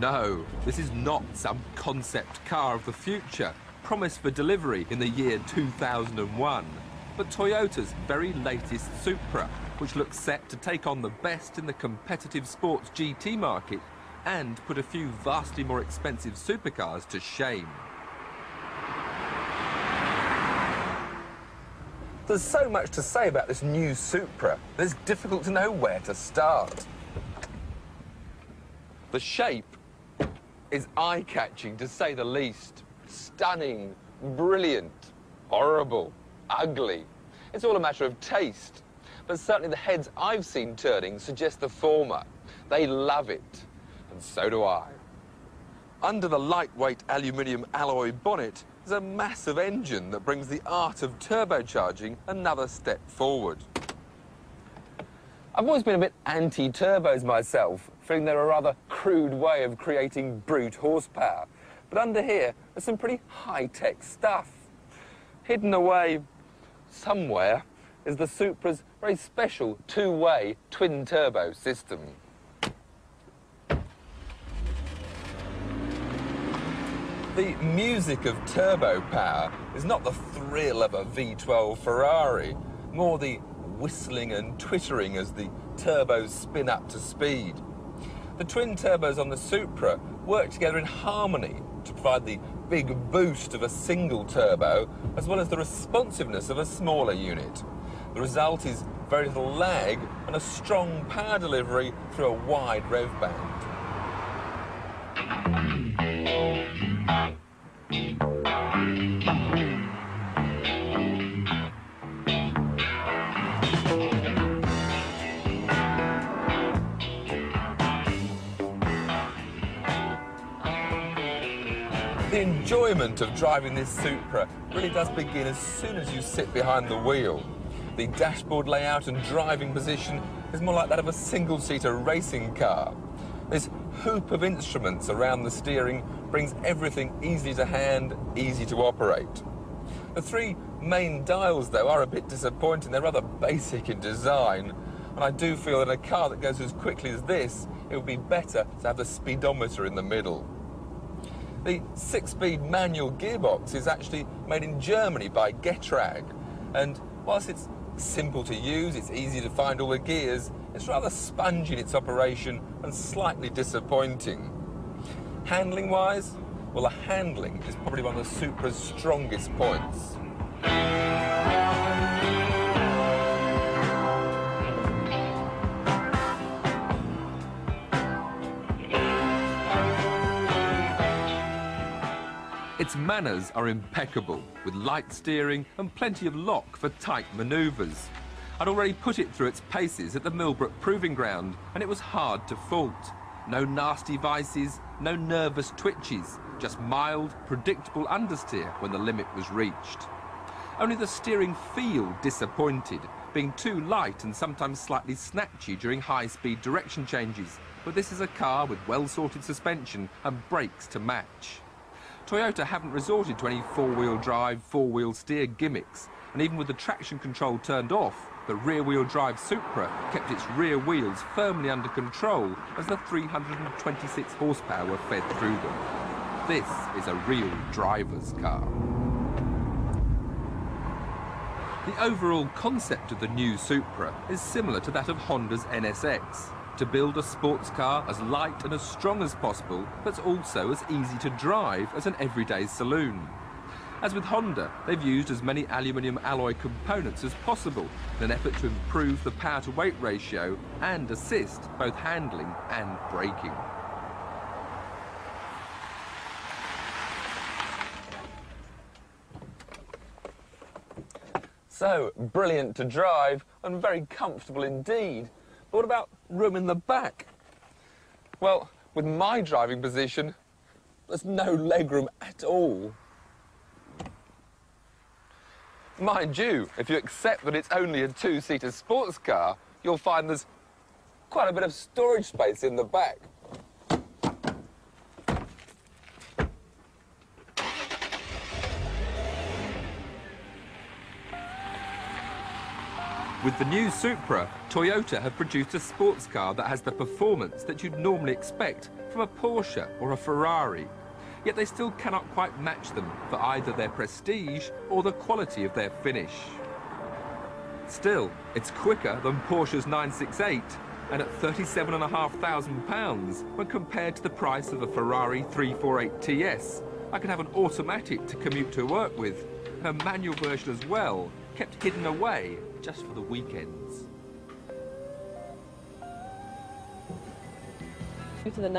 No, this is not some concept car of the future, promised for delivery in the year 2001, but Toyota's very latest Supra, which looks set to take on the best in the competitive sports GT market and put a few vastly more expensive supercars to shame. There's so much to say about this new Supra that it's difficult to know where to start. The shape is eye-catching, to say the least. Stunning, brilliant, horrible, ugly. It's all a matter of taste. But certainly the heads I've seen turning suggest the former. They love it, and so do I. Under the lightweight aluminium alloy bonnet is a massive engine that brings the art of turbocharging another step forward. I've always been a bit anti-turbos myself, feeling they're a rather crude way of creating brute horsepower. But under here, there's some pretty high-tech stuff. Hidden away somewhere is the Supra's very special two-way twin-turbo system. The music of turbo power is not the thrill of a V12 Ferrari, more the whistling and twittering as the turbos spin up to speed. The twin turbos on the Supra work together in harmony to provide the big boost of a single turbo, as well as the responsiveness of a smaller unit. The result is very little lag and a strong power delivery through a wide rev band. The enjoyment of driving this Supra really does begin as soon as you sit behind the wheel. The dashboard layout and driving position is more like that of a single-seater racing car. This hoop of instruments around the steering brings everything easy to hand, easy to operate. The three main dials, though, are a bit disappointing. They're rather basic in design, and I do feel that in a car that goes as quickly as this, it would be better to have the speedometer in the middle. The 6-speed manual gearbox is actually made in Germany by Getrag, and whilst it's simple to use, it's easy to find all the gears, it's rather spongy in its operation and slightly disappointing. Handling-wise, well, the handling is probably one of the Supra's strongest points. Its manners are impeccable, with light steering and plenty of lock for tight manoeuvres. I'd already put it through its paces at the Millbrook Proving Ground, and it was hard to fault. No nasty vices, no nervous twitches, just mild, predictable understeer when the limit was reached. Only the steering feel disappointed, being too light and sometimes slightly snatchy during high-speed direction changes, but this is a car with well-sorted suspension and brakes to match. Toyota haven't resorted to any four-wheel drive, four-wheel steer gimmicks, and even with the traction control turned off, the rear-wheel drive Supra kept its rear wheels firmly under control as the 326 horsepower were fed through them. This is a real driver's car. The overall concept of the new Supra is similar to that of Honda's NSX. To build a sports car as light and as strong as possible, but also as easy to drive as an everyday saloon. As with Honda, they've used as many aluminium alloy components as possible in an effort to improve the power-to-weight ratio and assist both handling and braking. So, brilliant to drive and very comfortable indeed. But what about room in the back? Well, with my driving position, there's no legroom at all. Mind you, if you accept that it's only a two-seater sports car, you'll find there's quite a bit of storage space in the back. With the new Supra, Toyota have produced a sports car that has the performance that you'd normally expect from a Porsche or a Ferrari. Yet they still cannot quite match them for either their prestige or the quality of their finish. Still, it's quicker than Porsche's 968, and at £37,500 when compared to the price of a Ferrari 348 TS, I can have an automatic to commute to work with, and a manual version as well, kept hidden away just for the weekends. To the